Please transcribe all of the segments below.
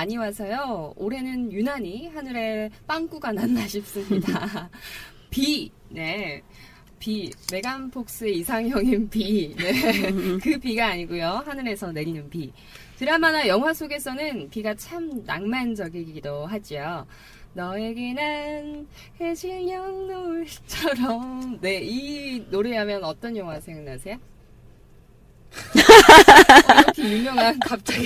많이 와서요. 올해는 유난히 하늘에 빵꾸가 났나 싶습니다. 비, 네. 비, 메간 폭스의 이상형인 비. 네. 그 비가 아니고요. 하늘에서 내리는 비. 드라마나 영화 속에서는 비가 참 낭만적이기도 하죠. 너에게 난 해질녘 노을처럼. 네, 이 노래하면 어떤 영화 생각나세요? 이렇게 유명한 갑자기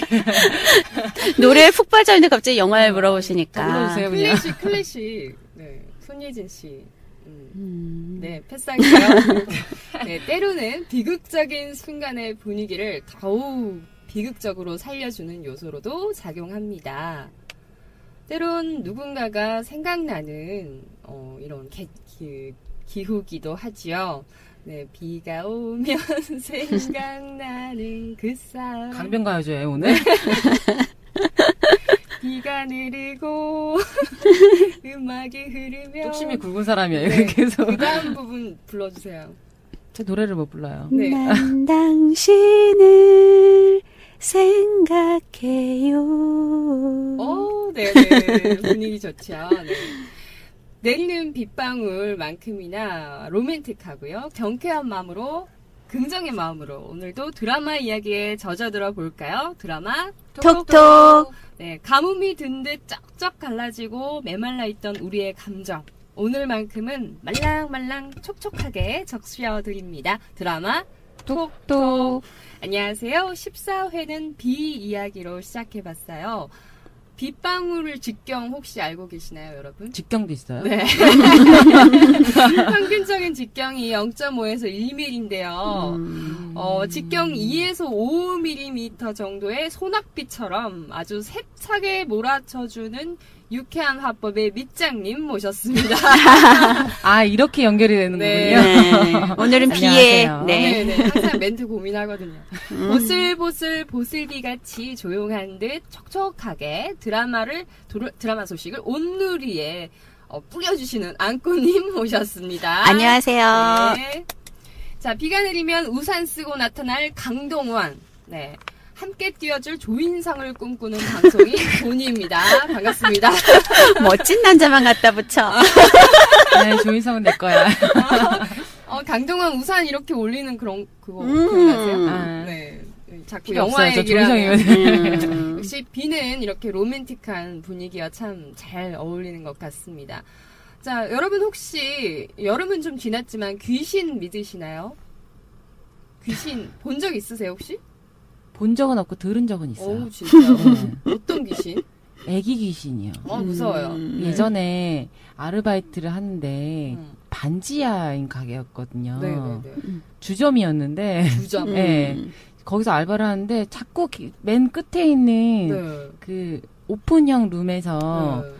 노래에 푹 빠져있는데 갑자기 영화를 물어보시니까. 불러주세요, 그냥. 클래식. 네, 손예진 씨. 네, 패스할게요. 네, 때로는 비극적인 순간의 분위기를 더욱 비극적으로 살려주는 요소로도 작용합니다. 때론 누군가가 생각나는 이런 기후기도 하지요. 네, 비가 오면 생각나는 그 사람. 강변가요제에 오늘. 비가 내리고 음악이 흐르면 뚝심이 굵은 사람이에요. 네, 계속. 그 다음 부분 불러주세요. 제 노래를 못 불러요. 네. 난 당신을 생각해요. 네네. 분위기 좋죠. 네. 내리는 빗방울만큼이나 로맨틱하고요. 경쾌한 마음으로, 긍정의 마음으로 오늘도 드라마 이야기에 젖어들어 볼까요? 드라마 톡톡. 네, 가뭄이 든 듯 쩍쩍 갈라지고 메말라 있던 우리의 감정. 오늘만큼은 말랑말랑 촉촉하게 적셔드립니다. 드라마 톡톡. 안녕하세요. 14회는 비 이야기로 시작해봤어요. 빗방울을 직경 혹시 알고 계시나요, 여러분? 직경도 있어요? 네. 평균적인 직경이 0.5에서 1mm인데요. 직경 2에서 5mm 정도의 소낙비처럼 아주 세차게 몰아쳐주는 유쾌한 화법의 밑장님 모셨습니다. 아, 이렇게 연결이 되는군요. 네. 오늘은 비에, 안녕하세요. 네. 네. 항상 멘트 고민하거든요. 보슬보슬 보슬비같이 조용한 듯 촉촉하게 드라마 소식을 온누리에 뿌려주시는 안꾸님 모셨습니다. 안녕하세요. 네. 자, 비가 내리면 우산 쓰고 나타날 강동원. 네. 함께 뛰어줄 조인성을 꿈꾸는 방송인 본이입니다. 반갑습니다. 멋진 남자만 갖다 붙여. 네, 조인성은 내 거야. 강동원 우산 이렇게 올리는 그거 기억나세요? 아. 네. 자꾸 필요 영화 없어요. 저 얘기를 조인성이면. 역시 비는 이렇게 로맨틱한 분위기와 참 잘 어울리는 것 같습니다. 자, 여러분 혹시 여름은 좀 지났지만 귀신 믿으시나요? 귀신 본 적 있으세요 혹시? 본 적은 없고 들은 적은 있어요. 오, 진짜요? 네. 어떤 귀신? 애기 귀신이요. 무서워요. 예전에 아르바이트를 하는데 반지하인 가게였거든요. 네네네. 주점이었는데 주점. 네. 거기서 알바를 하는데 자꾸 맨 끝에 있는 네. 그 오픈형 룸에서 네.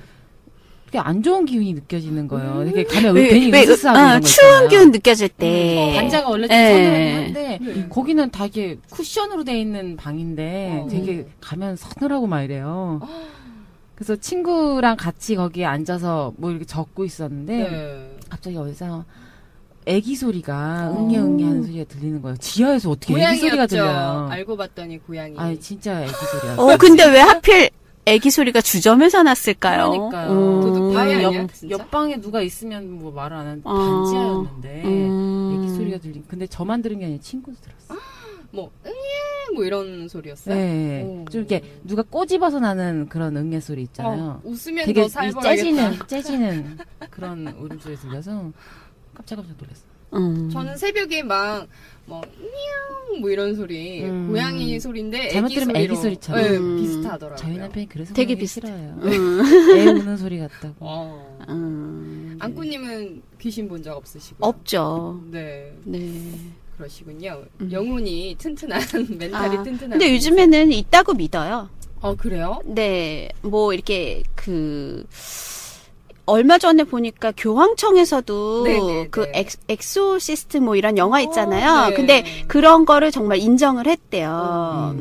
되게 안 좋은 기운이 느껴지는 거예요. 되게 가면 괜히 으스스하고 이런 거 추운 있잖아요. 기운 느껴질 때. 반자가 원래 좀 네. 서늘하긴 한데 네. 거기는 다 이게 쿠션으로 돼 있는 방인데 되게 가면 서늘하고 막 이래요. 그래서 친구랑 같이 거기에 앉아서 뭐 이렇게 적고 있었는데 네. 갑자기 어디서 애기 소리가 응애응애 하는 소리가 들리는 거예요. 지하에서 어떻게 애기 소리가 고양이였죠. 들려요. 알고 봤더니 고양이. 아 진짜 애기 소리였어요. 근데 왜 하필 애기 소리가 주점에서 났을까요? 그러니까요. 도둑 방이 아니야, 진짜? 옆방에 누가 있으면 뭐 말을 안 하는데 아. 반지하였는데 애기 소리가 들린. 근데 저만 들은 게 아니라 친구도 들었어. 뭐 이런 소리였어요. 네. 오. 좀 이렇게 누가 꼬집어서 나는 그런 응애 소리 있잖아요. 웃으면 되게 더 이 살벌하겠다. 째지는 그런 울음소리 들려서 깜짝깜짝 놀랐어. 저는 새벽에 막 미용 이런 소리 고양이 소리인데 잘못 애기 들으면 소리로 애기 소리처럼. 네, 비슷하더라고요. 저희 남편이 그래서 되게 되게 비슷- 싫어요. 애 우는 소리 같다고. 안꾸님은 귀신 본 적 없으시고요? 없죠. 네, 네. 그러시군요. 영혼이 튼튼한 멘탈이 튼튼한. 근데 요즘에는 있다고 믿어요. 그래요? 네. 뭐 이렇게 얼마 전에 보니까 교황청에서도 네네네. 그 엑소시스트 뭐 이런 영화 있잖아요. 네. 근데 그런 거를 정말 인정을 했대요.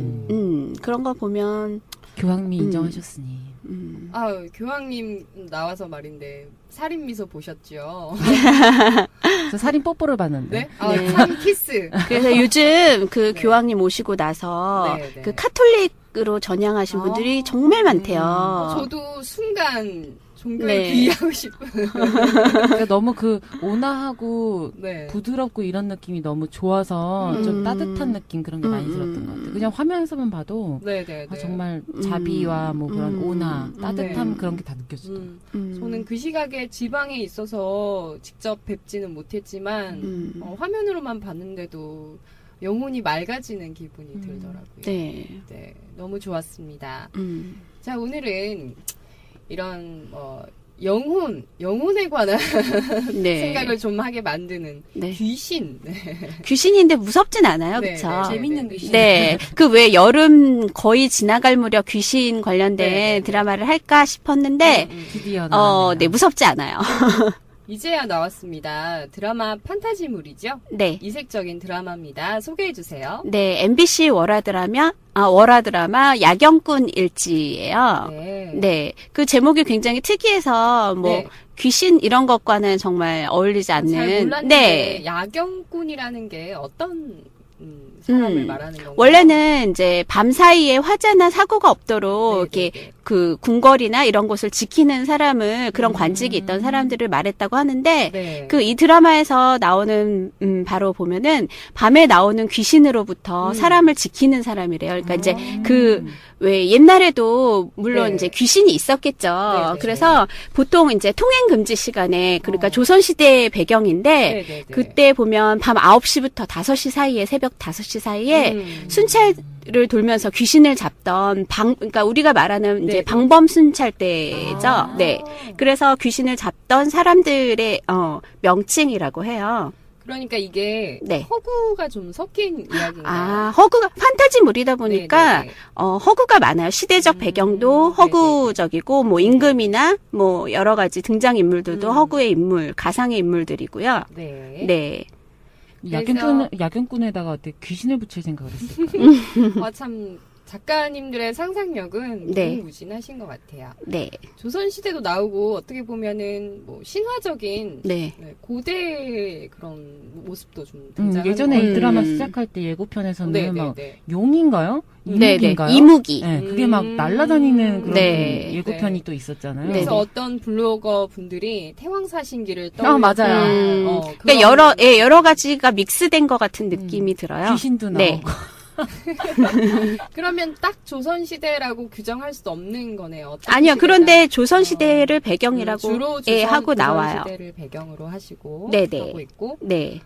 그런 거 보면 교황미 인정하셨으니. 교황님 나와서 말인데 살인 미소 보셨죠? 저 살인 뽀뽀를 봤는데. 네? 살인 키스. 그래서 요즘 그 교황님 오시고 나서 네, 네. 그 카톨릭 종각으로 전향하신 분들이 정말 많대요. 저도 순간 종교에 네. 귀의하고 싶은. 그러니까 너무 그 온화하고 네. 부드럽고 이런 느낌이 너무 좋아서 좀 따뜻한 느낌 그런 게 많이 들었던 것 같아요. 그냥 화면에서만 봐도 네네네. 아, 정말 자비와 뭐 그런 온화, 따뜻함 네. 그런 게 다 느껴지더라고요. 저는 그 시각에 지방에 있어서 직접 뵙지는 못했지만 화면으로만 봤는데도 영혼이 맑아지는 기분이 들더라고요. 네. 네, 너무 좋았습니다. 자, 오늘은 이런 영혼에 관한 네. 생각을 좀 하게 만드는 네. 귀신. 네. 귀신인데 무섭진 않아요, 네, 그쵸? 네, 재밌는 네. 귀신. 네. 그 왜 여름 거의 지나갈 무렵 귀신 관련된 네. 드라마를 할까 싶었는데, 드디어 나왔네요. 네, 무섭지 않아요. 이제야 나왔습니다. 드라마 판타지물이죠? 네. 이색적인 드라마입니다. 소개해 주세요. 네, MBC 월화 드라마 야경꾼 일지예요. 네. 네. 그 제목이 굉장히 특이해서 뭐 네. 귀신 이런 것과는 정말 어울리지 잘 않는. 몰랐는데 네. 야경꾼이라는 게 어떤 사람을 말하는 건가요? 원래는 이제 밤 사이에 화재나 사고가 없도록 네, 이렇게 네, 네. 그 궁궐이나 이런 곳을 지키는 사람을 그런 관직이 있던 사람들을 말했다고 하는데 네. 그 이 드라마에서 나오는 바로 보면은 밤에 나오는 귀신으로부터 사람을 지키는 사람이래요. 그러니까 이제 그 왜 옛날에도 물론 네. 이제 귀신이 있었겠죠. 네, 네, 그래서 보통 이제 통행 금지 시간에 그러니까 조선 시대의 배경인데 네, 네, 네. 그때 보면 밤 9시부터 5시 사이에 새벽 5시 사이에 순찰을 돌면서 귀신을 잡던 그러니까 우리가 말하는 이제 네. 방범 순찰대죠. 네. 그래서 귀신을 잡던 사람들의 명칭이라고 해요. 그러니까 이게 네. 허구가 좀 섞인 이야기인가요? 아, 허구가 판타지물이다 보니까 네, 네, 네. 허구가 많아요. 시대적 배경도 허구적이고 뭐 임금이나 뭐 여러 가지 등장 인물들도 허구의 인물, 가상의 인물들이고요. 네. 네. 야경꾼에다가 어떻게 귀신을 붙일 생각을 했을까? 참 작가님들의 상상력은 네. 무궁무진하신 것 같아요. 네. 조선시대도 나오고 어떻게 보면은 뭐 신화적인 네. 고대 그런 모습도 좀 등장하는 예전에 것 이 드라마 같아요. 시작할 때 예고편에서는 네, 막 네, 네. 용인가요? 네, 네. 이무기인가요? 이무기. 네, 그게 막 날아다니는 그런 네. 예고편이 네. 또 있었잖아요. 그래서 네. 어떤 블로거 분들이 태왕사신기를 떠올려 맞아요. 그러니까 여러 가지가 믹스된 것 같은 느낌이 들어요. 귀신도 나오고. 네. 그러면 딱 조선시대라고 규정할 수 없는 거네요. 어떤 아니요. 시대가. 그런데 조선시대를 배경이라고 주로 하고 나와요. 조선시대를 배경으로 하고 네네. 하고 있고 네.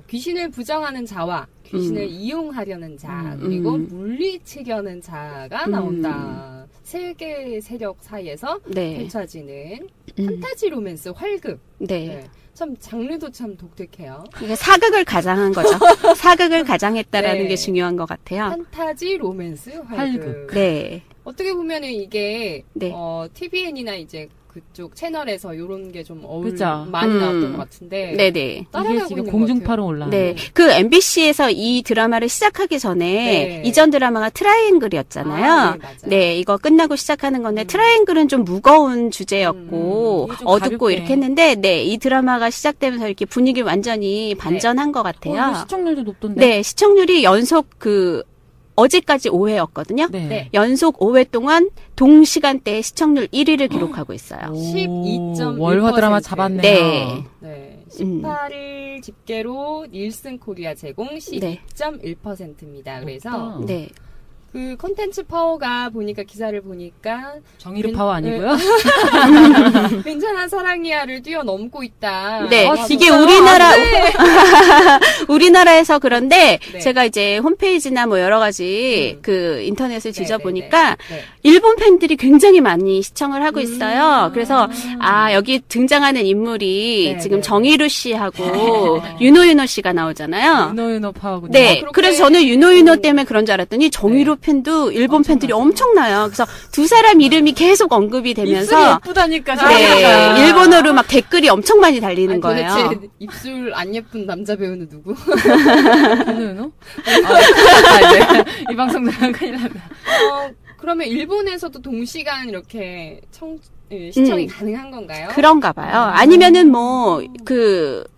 귀신을 부정하는 자와 귀신을 이용하려는 자 그리고 물리치려는 자가 나온다. 세 개의 세력 사이에서 네. 펼쳐지는 판타지 로맨스 활극. 네. 네. 참 장르도 참 독특해요. 그러니까 사극을 가장한 거죠. 사극을 가장했다라는 네. 게 중요한 것 같아요. 판타지 로맨스 활극. 활극. 네. 어떻게 보면은 이게 네. TVN이나 이제 그쪽 채널에서 요런 게 좀 그쵸. 많이 나왔던 것 같은데 네네. 따라가고 이게 지금 있는 공중파로 것 올라왔는데. 네. 그 MBC에서 이 드라마를 시작하기 전에 네. 이전 드라마가 트라이앵글이었잖아요. 아, 네, 맞아요. 네, 이거 끝나고 시작하는 건데 트라이앵글은 좀 무거운 주제였고 이게 좀 어둡고 가볍게. 이렇게 했는데 네, 이 드라마가 시작되면서 이렇게 분위기 완전히 반전한 것 이거 같아요. 시청률도 높던데. 네, 시청률이 연속 어제까지 5회였거든요. 네. 네. 연속 5회 동안 동시간대에 시청률 1위를 기록하고 있어요. 12.1%. 월화 드라마 잡았네요. 네. 네. 18일 집계로 닐슨 코리아 제공 12.1%입니다. 그래서 네. 그 컨텐츠 파워가 보니까 기사를 보니까 정의로 파워 아니고요. 괜찮아 사랑이야를 뛰어넘고 있다. 네, 아, 이게 진짜요? 우리나라에서 그런데 네. 제가 이제 홈페이지나 뭐 여러 가지 그 인터넷을 네, 뒤져보니까 네, 네. 일본 팬들이 굉장히 많이 시청을 하고 있어요. 그래서 여기 등장하는 인물이 네, 지금 네. 정희루 씨하고 윤호윤호 씨가 나오잖아요. 윤호윤호 파워군요. 네, 그렇게- 그래서 저는 윤호윤호 때문에 그런 줄 알았더니 정희로 팬도 일본 팬들이 엄청나요. 그래서 두 사람 이름이 계속 언급이 입술이 되면서 예쁘다니까. 네, 일본어로 막 댓글이 엄청 많이 달리는 아니, 거예요. 도대체 입술 안 예쁜 남자 배우는 누구? 윤호윤호? 아, 네. 이 방송 나가면 큰일 난다. 그러면 일본에서도 동시간 이렇게 시청이 가능한 건가요? 그런가 봐요. 아니면은 뭐,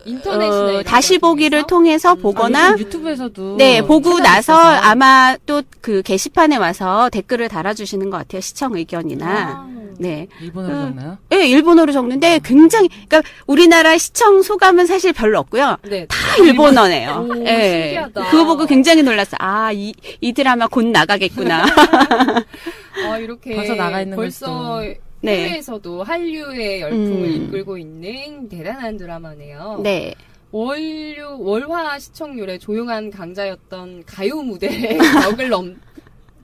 인터넷이나 이런 다시 거 보기를 통해서 보거나, 유튜브에서도. 네, 보고 나서 있어서. 아마 또 그 게시판에 와서 댓글을 달아주시는 것 같아요. 시청 의견이나. 네. 일본어로 적나요? 네, 일본어로 적는데 굉장히, 그러니까 우리나라 시청 소감은 사실 별로 없고요. 네. 다 일본어네요. 오, 네. 신기하다. 그거 보고 굉장히 놀랐어. 아, 이 드라마 곧 나가겠구나. 이렇게 벌써 나가 있는 벌써 네. 해외에서도 한류의 열풍을 이끌고 있는 대단한 드라마네요. 네. 월화 시청률의 조용한 강자였던 가요 무대의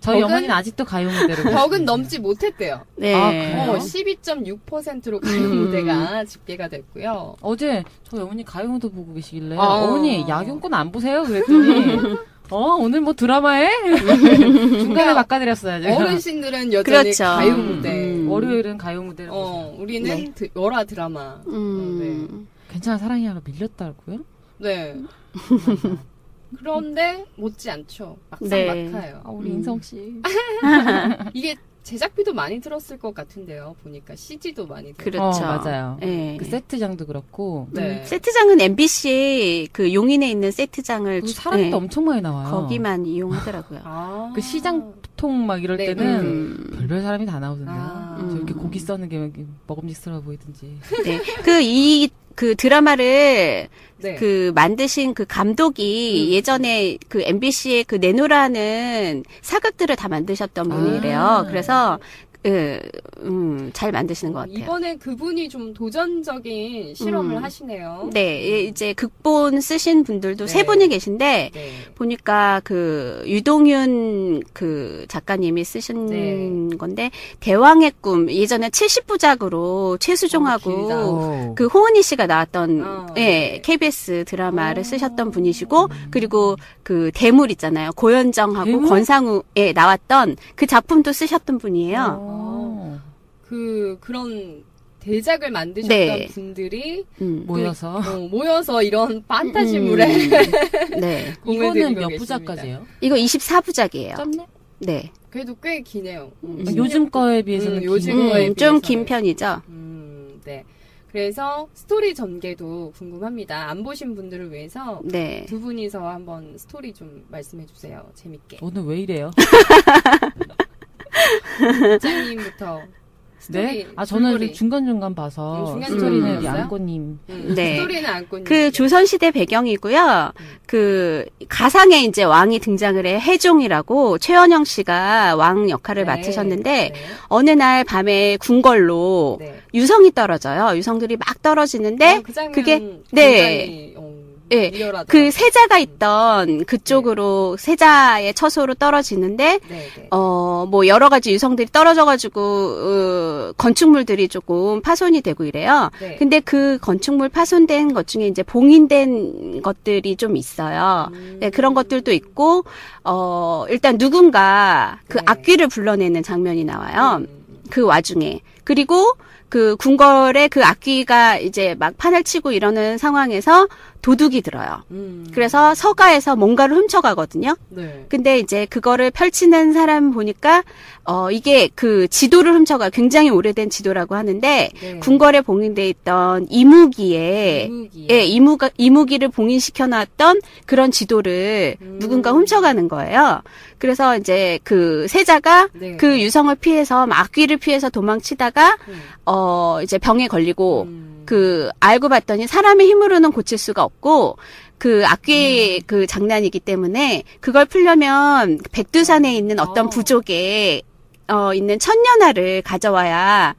저희 벽은- 어머니는 아직도 가요 무대를. 벽은 넘지 못했대요. 네. 아, 그래요? 12.6%로 가요 무대가 집계가 됐고요. 어제 저희 어머니 가요 무대 보고 계시길래 아. 어머니 야경권 안 보세요? 그랬더니 오늘 뭐 드라마에? 중간에 바꿔드렸어요. 제가. 어르신들은 여전히 그렇죠. 가요 무대. 월요일은 가요 무대를 보세요. 우리는 월화 드라마. 괜찮아 사랑이야가 밀렸다고요? 네. 그런데 못지 않죠. 네. 막상막하요. 우리 인성 씨. 이게 제작비도 많이 들었을 것 같은데요. 보니까 CG도 많이 들었고. 그렇죠. 맞아요. 네. 그 세트장도 그렇고. 네. 세트장은 MBC 그 용인에 있는 세트장을 그 사람도 네. 엄청 많이 나와요. 거기만 이용하더라고요. 그 시장통 막 이럴 네, 때는 별별 사람이 다 나오던데요. 저 이렇게 음. 고기 써는 게 먹음직스러워 보이든지. 네. 그 드라마를 네. 그 만드신 그 감독이 예전에 그 MBC의 그 내노라는 사극들을 다 만드셨던 분이래요. 그래서 잘 만드시는 것 같아요. 이번에 그분이 좀 도전적인 실험을 하시네요. 네, 이제 극본 쓰신 분들도 네. 세 분이 계신데 네. 보니까 그 유동윤 그 작가님이 쓰신 네. 건데 대왕의 꿈 예전에 70부작으로 최수종하고 길다. 그 호은희 씨가 나왔던 네. 예, KBS 드라마를 쓰셨던 분이시고 그리고 그 대물 있잖아요. 고현정하고 대물? 권상우에 나왔던 그 작품도 쓰셨던 분이에요. 그런 대작을 만드셨던 네. 분들이 모여서. 모여서 이런 판타지물에 네. 공을 이거는 들이고 몇 계십니다. 부작까지예요? 이거 24부작이에요. 짧네? 네. 그래도 꽤 기네요. 요즘 거에 비해서는 요즘 긴- 거에 좀 비해서는. 긴 편이죠. 네. 그래서 스토리 전개도 궁금합니다. 안 보신 분들을 위해서 네. 두 분이서 한번 스토리 좀 말씀해 주세요. 재밌게. 오늘 왜 이래요? 부장님부터. 네? 저는 줄거리. 중간중간 봐서 중간 스토리는 우리 스토리였어요? 안꼬님. 네. 스토리는 안고 그 조선시대 배경이고요. 그 가상에 이제 왕이 등장을 해 해종이라고 최원영 씨가 왕 역할을 맡으셨는데 어느 날 밤에 궁궐로 유성이 떨어져요. 유성들이 막 떨어지는데 그 장면 그게 네. 네, 그 세자가 있던 그쪽으로 세자의 처소로 떨어지는데 뭐 여러 가지 유성들이 떨어져가지고 건축물들이 조금 파손이 되고 이래요. 근데 그 건축물 파손된 것 중에 이제 봉인된 것들이 좀 있어요. 네, 그런 것들도 있고 일단 누군가 그 악귀를 불러내는 장면이 나와요. 그 와중에 그리고 그 궁궐에 그 악귀가 이제 막 판을 치고 이러는 상황에서 도둑이 들어요. 그래서 서가에서 뭔가를 훔쳐가거든요. 근데 이제 그거를 펼치는 사람 보니까 이게 그 지도를 훔쳐가 굉장히 오래된 지도라고 하는데 궁궐에 봉인돼 있던 이무기에 예, 이무기를 봉인시켜 놨던 그런 지도를 누군가 훔쳐가는 거예요. 그래서 이제 그 세자가 그 유성을 피해서 악귀를 피해서 도망치다가 이제 병에 걸리고 그 알고 봤더니 사람의 힘으로는 고칠 수가 없고 그 악귀의 그 장난이기 때문에 그걸 풀려면 백두산에 있는 어떤 부족에 있는 천년화를 가져와야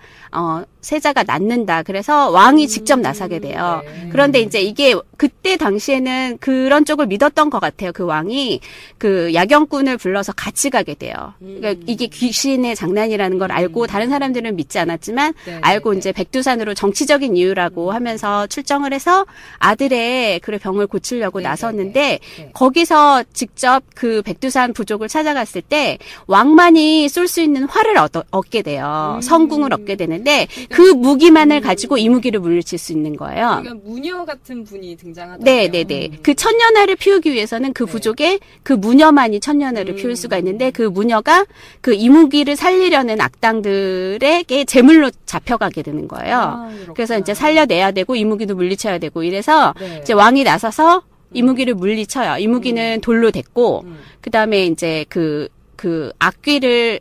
세자가 낫는다. 그래서 왕이 직접 나서게 돼요. 그런데 이제 이게 그때 당시에는 그런 쪽을 믿었던 것 같아요. 그 왕이 그 야경꾼을 불러서 같이 가게 돼요. 그러니까 이게 귀신의 장난이라는 걸 알고 다른 사람들은 믿지 않았지만 알고 이제 백두산으로 정치적인 이유라고 하면서 출정을 해서 아들의 그 병을 고치려고 나섰는데 거기서 직접 그 백두산 부족을 찾아갔을 때 왕만이 쏠 수 있는 활을 얻게 돼요. 성궁을 얻게 되는데 있는데 그 무기만을 가지고 이무기를 물리칠 수 있는 거예요. 그러니까 무녀 같은 분이 등장하다. 네네네. 그 천년화를 피우기 위해서는 그 부족에 그 무녀만이 천년화를 피울 수가 있는데 그 무녀가 그 이무기를 살리려는 악당들에게 제물로 잡혀가게 되는 거예요. 그래서 이제 살려내야 되고 이무기도 물리쳐야 되고 이래서 이제 왕이 나서서 이무기를 물리쳐요. 이무기는 돌로 됐고 그다음에 이제 그 악귀를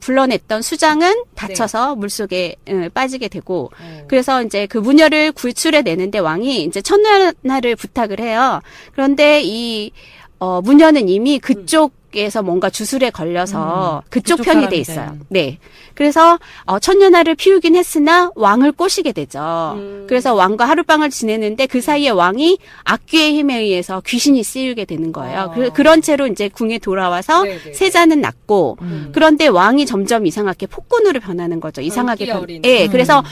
불러냈던 수장은 다쳐서 물속에 빠지게 되고 그래서 이제 그 무녀를 구출해 내는데 왕이 이제 천년화를 부탁을 해요. 그런데 이 무녀는 이미 그쪽에서 뭔가 주술에 걸려서 그쪽 편이 돼 있어요. 네. 그래서 천년화를 피우긴 했으나 왕을 꼬시게 되죠. 그래서 왕과 하룻밤을 지내는데 그 사이에 왕이 악귀의 힘에 의해서 귀신이 쓰이게 되는 거예요. 그런 채로 이제 궁에 돌아와서 세자는 낳고 그런데 왕이 점점 이상하게 폭군으로 변하는 거죠. 이상하게 그래서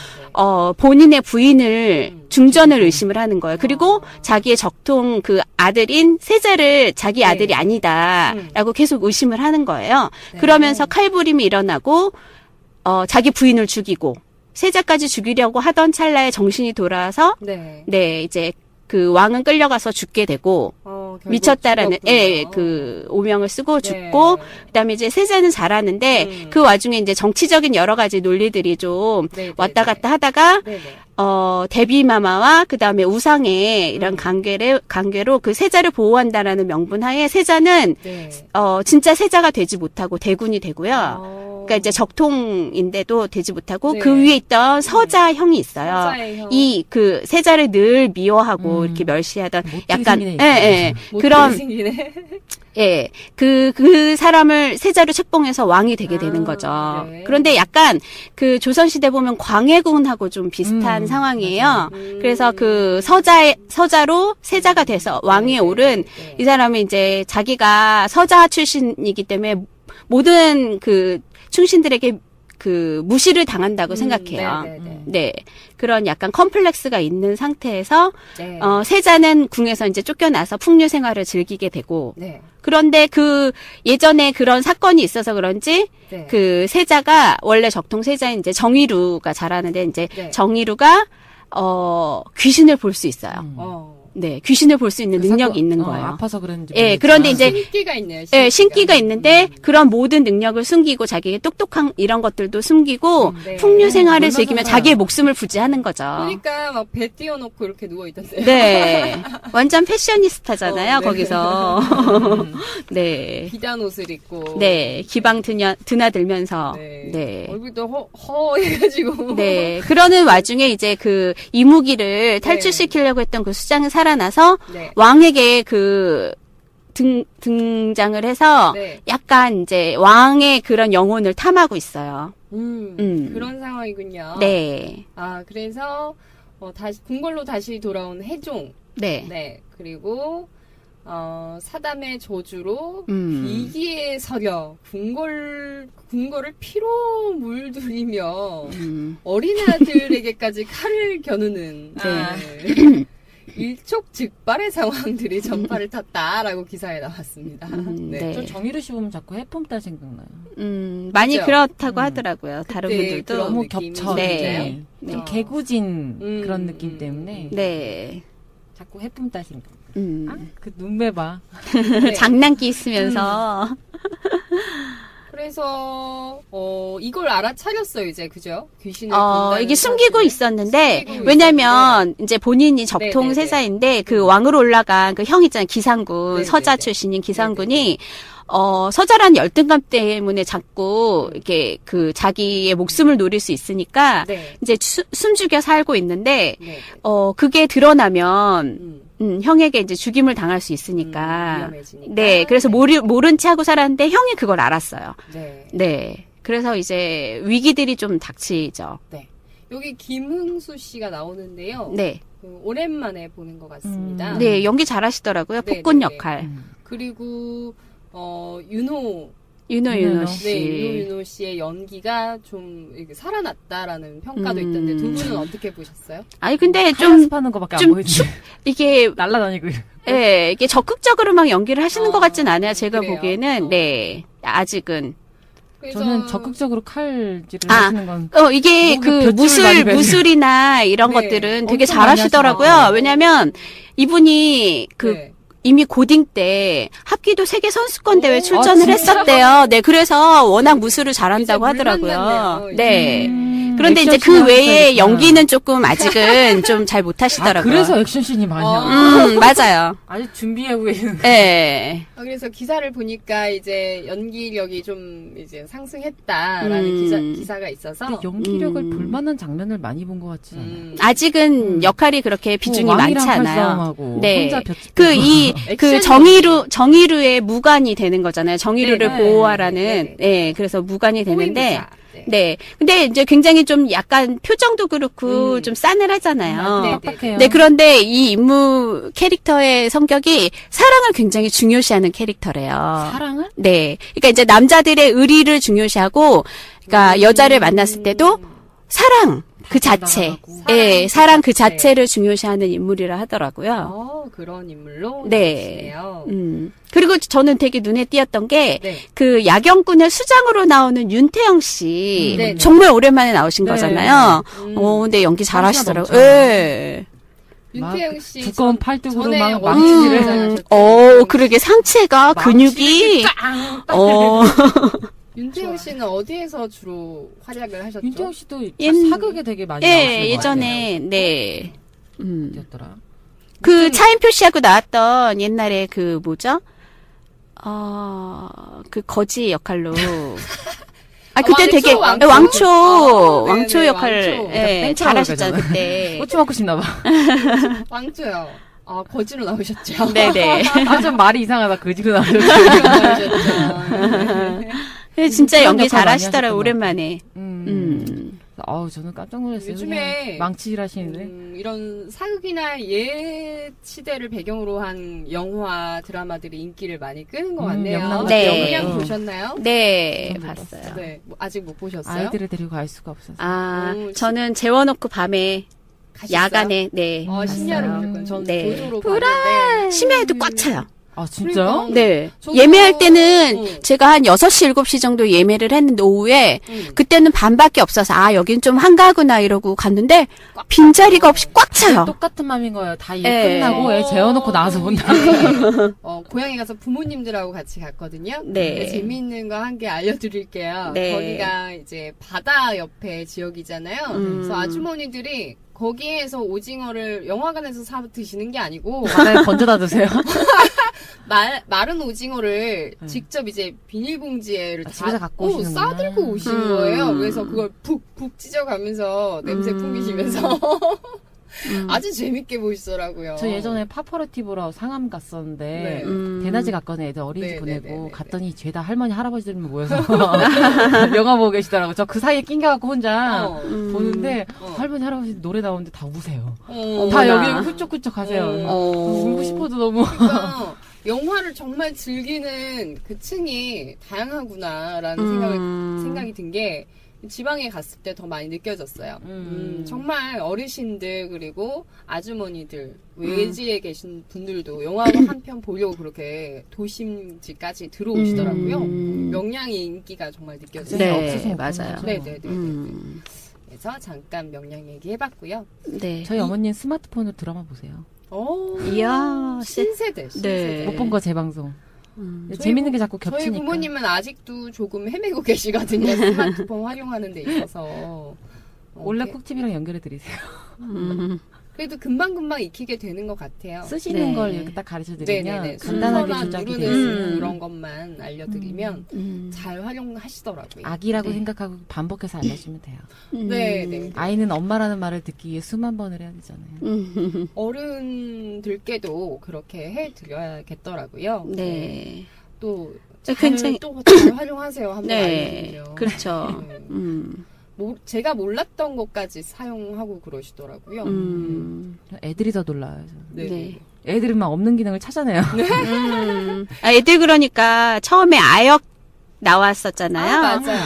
본인의 부인을 중전을 의심을 하는 거예요. 그리고 자기의 적통 그 아들인 세자를 자기 아들이 아니다라고 계속 의심을 하는 거예요. 그러면서 칼부림이 일어나고 자기 부인을 죽이고 세자까지 죽이려고 하던 찰나에 정신이 돌아와서 이제 그 왕은 끌려가서 죽게 되고 미쳤다라는 그 오명을 쓰고 죽고 그다음에 이제 세자는 자라는데 그 와중에 이제 정치적인 여러 가지 논리들이 좀 왔다 갔다 하다가 대비마마와 그다음에 우상의 이런 관계로 그 세자를 보호한다라는 명분하에 세자는 진짜 세자가 되지 못하고 대군이 되고요. 그러니까 이제 적통인데도 되지 못하고 그 위에 있던 서자 형이 있어요. 이 그 세자를 늘 미워하고 이렇게 멸시하던 약간 그런 그 사람을 세자로 책봉해서 왕이 되게 되는 거죠. 그런데 약간 그 조선시대 보면 광해군하고 좀 비슷한 상황이에요. 그래서 그 서자로 세자가 돼서 왕위에 오른 이 사람은 이제 자기가 서자 출신이기 때문에 모든 그 충신들에게 그 무시를 당한다고 생각해요. 네. 그런 약간 컴플렉스가 있는 상태에서 세자는 궁에서 이제 쫓겨나서 풍류 생활을 즐기게 되고 그런데 그 예전에 그런 사건이 있어서 그런지 그 세자가 원래 적통 세자인 이제 정의루가 자라는데 이제 정의루가 귀신을 볼 수 있어요. 네, 귀신을 볼 수 있는 능력이 있는 거예요. 아파서 그런지. 그런데 이제 신기가 있네요. 신기가 있는데 그런 모든 능력을 숨기고 자기의 똑똑한 이런 것들도 숨기고 풍류 생활을 즐기며 자기의 목숨을 부지하는 거죠. 그러니까 막 배 띄워놓고 이렇게 누워 있던데요. 네, 완전 패셔니스타잖아요. 거기서. 네. 비단 옷을 입고. 네, 기방 드나들면서. 얼굴도 허해가지고. 네, 그러는 와중에 이제 그 이무기를 탈출시키려고 했던 그 수장은 살아나서 왕에게 그 등장을 해서 약간 이제 왕의 그런 영혼을 탐하고 있어요. 그런 상황이군요. 네. 그래서 다시 궁궐로 다시 돌아온 해종. 그리고 사담의 저주로 비기에 서려 궁궐을 피로 물들이며 어린아들에게까지 칼을 겨누는 일촉즉발의 상황들이 전파를 탔다라고 기사에 나왔습니다. 저 정의루 씨 보면 자꾸 해품딸 생각나요. 많이 그렇죠? 그렇다고 하더라고요. 다른 분들도 너무 겹쳐. 좀 개구진 그런 느낌 때문에 자꾸 해품딸 생각. 그 눈매 봐. 장난기 있으면서. 그래서 이걸 알아차렸어요 이제 그죠? 귀신을 이게 숨기고 있었는데 왜냐면 이제 본인이 적통 세자인데 그 왕으로 올라간 그 형 있잖아요 기상군 서자 출신인 기상군이 서자라는 열등감 때문에 자꾸 이렇게 그 자기의 목숨을 노릴 수 있으니까 이제 숨죽여 살고 있는데 그게 드러나면 형에게 이제 죽임을 당할 수 있으니까. 위험해지니까. 그래서 모른 채 하고 살았는데 형이 그걸 알았어요. 그래서 이제 위기들이 좀 닥치죠. 여기 김흥수 씨가 나오는데요. 오랜만에 보는 것 같습니다. 연기 잘하시더라고요. 폭군 역할. 그리고 윤호 씨. 윤호 씨의 연기가 좀 살아났다라는 평가도 있던데 두 분은 어떻게 보셨어요? 아니 근데 좀 하는 거밖에 안 보이지. 이게 날라다니고. 이게 적극적으로 막 연기를 하시는 것 같진 않아요. 제가 그래요? 보기에는 아직은. 저는 적극적으로 칼질을 하시는 건. 이게 그 무술이나 이런 것들은 되게 잘하시더라고요. 왜냐면 이분이 이미 고딩 때 합기도 세계 선수권 대회 출전을 했었대요. 네, 그래서 워낙 무술을 잘한다고 하더라고요. 네. 그런데 이제 그 외에 연기는 조금 아직은 좀 잘 못하시더라고요. 그래서 액션씬이 많이요. 맞아요. 아직 준비하고 계시는. 네. 그래서 기사를 보니까 이제 연기력이 좀 이제 상승했다라는 기사가 있어서. 근데 연기력을 볼만한 장면을 많이 본 것 같지 않아요? 아직은 역할이 그렇게 비중이 많지 않아요. 네. 혼자 정의루의 무관이 되는 거잖아요. 정의루를 보호하라는. 네. 그래서 무관이 되는데. 네. 근데 이제 굉장히 좀 약간 표정도 그렇고 좀 싸늘하잖아요. 네. 그런데 이 인물 캐릭터의 성격이 사랑을 굉장히 중요시하는 캐릭터래요. 사랑을? 네. 그러니까 이제 남자들의 의리를 중요시하고, 그러니까 여자를 만났을 때도 사랑 그 자체, 사랑 그 자체를 중요시하는 인물이라 하더라고요. 그런 인물로. 네. 그리고 저는 되게 눈에 띄었던 게, 그 야경꾼의 수장으로 나오는 윤태영 씨. 정말 오랜만에 나오신 거잖아요. 근데 연기 잘하시더라고요. 네. 윤태영 씨. 두꺼운 팔뚝으로 막 망치질을. 그러게 상체가, 근육이. 윤태영 씨는 어디에서 주로 활약을 하셨죠? 윤태영 씨도 사극에 되게 많이 나오시는 예전에, 네. 어디였더라? 그 차인표 씨하고 나왔던 옛날에 그 뭐죠? 그 거지 역할로. 그때 되게 왕초 역할 잘하셨잖아요 그때. 꼬치 먹고 싶나 봐. 왕초요. 거지로 나오셨죠. 네네. 좀 말이 이상하다. 거지로 나오셨죠. 진짜 연기 잘하시더라고요 오랜만에. 저는 깜짝 놀랐어요. 요즘에 망치질 하시는데 이런 사극이나 옛 시대를 배경으로 한 영화 드라마들이 인기를 많이 끄는 것 같네요. 네. 영양 보셨나요? 네, 봤어요. 네, 아직 못 보셨어요? 아이들을 데리고 갈 수가 없어서. 저는 재워놓고 밤에 가셨어요? 야간에 심야로 보셨군요. 저는 보조로 봤는데 심야에도 꽉 차요. 진짜요? 네. 예매할 때는 제가 한 6시, 7시 정도 예매를 했는데, 오후에, 그때는 반밖에 없어서, 여긴 좀 한가하구나, 이러고 갔는데, 빈자리가 없이 꽉 차요. 똑같은 맘인 거예요. 다 일 끝나고 애 재워놓고 나와서 본다. 고향에 가서 부모님들하고 같이 갔거든요. 네. 재미있는 거 한 개 알려드릴게요. 네. 거기가 이제 바다 옆에 지역이잖아요. 그래서 아주머니들이 거기에서 오징어를 영화관에서 사 드시는 게 아니고 바다에 건져다 드세요? 마른 오징어를 직접 이제 비닐봉지에 집에서 갖고 오시는 싸들고 오시는 거예요. 그래서 그걸 푹푹 찢어가면서 냄새 풍기시면서 아주 재밌게 보시더라고요. 저 예전에 파퍼러티 보러 상암 갔었는데 대낮에 갔거든요. 애들 어린이집 보내고 갔더니 죄다 할머니 할아버지들만 모여서 영화 보고 계시더라고요. 저 그 사이에 낑겨갖고 혼자 보는데 할머니 할아버지 노래 나오는데 다 우세요. 다 여기 훌쩍훌쩍 하세요. 울고 싶어도 너무. 그러니까 영화를 정말 즐기는 그 층이 다양하구나라는 생각이 든 게 지방에 갔을 때 더 많이 느껴졌어요. 정말 어르신들 그리고 아주머니들 외지에 계신 분들도 영화를 한 편 보려고 그렇게 도심지까지 들어오시더라고요. 명량의 인기가 정말 느껴져요. 네, 맞아요. 네네네. 그래서 잠깐 명량 얘기해봤고요. 네. 저희 어머니는 스마트폰으로 드라마 보세요. 이야, 신세대. 네. 못 본 거 재방송. 재밌는 게 자꾸 겹치니까. 저희 부모님은 아직도 조금 헤매고 계시거든요. 스마트폰 활용하는 데 있어서. 원래 콕TV랑 연결해 드리세요. 그래도 금방금방 익히게 되는 것 같아요. 쓰시는 걸 이렇게 딱 가르쳐 드리면 간단하게 조작이 누르는 그런 것만 알려드리면 잘 활용하시더라고요. 악이라고 생각하고 반복해서 알려주면 돼요. 네. 아이는 엄마라는 말을 듣기 위해 수만 번을 해야 되잖아요. 어른들께도 그렇게 해드려야겠더라고요. 네. 또 굉장히 또 잘 활용하세요. 한번 알려드리면. 그렇죠. 제가 몰랐던 것까지 사용하고 그러시더라고요. 애들이 더 놀라요. 네. 애들은 막 없는 기능을 찾아내요. 애들 그러니까 처음에 아역 나왔었잖아요. 맞아요.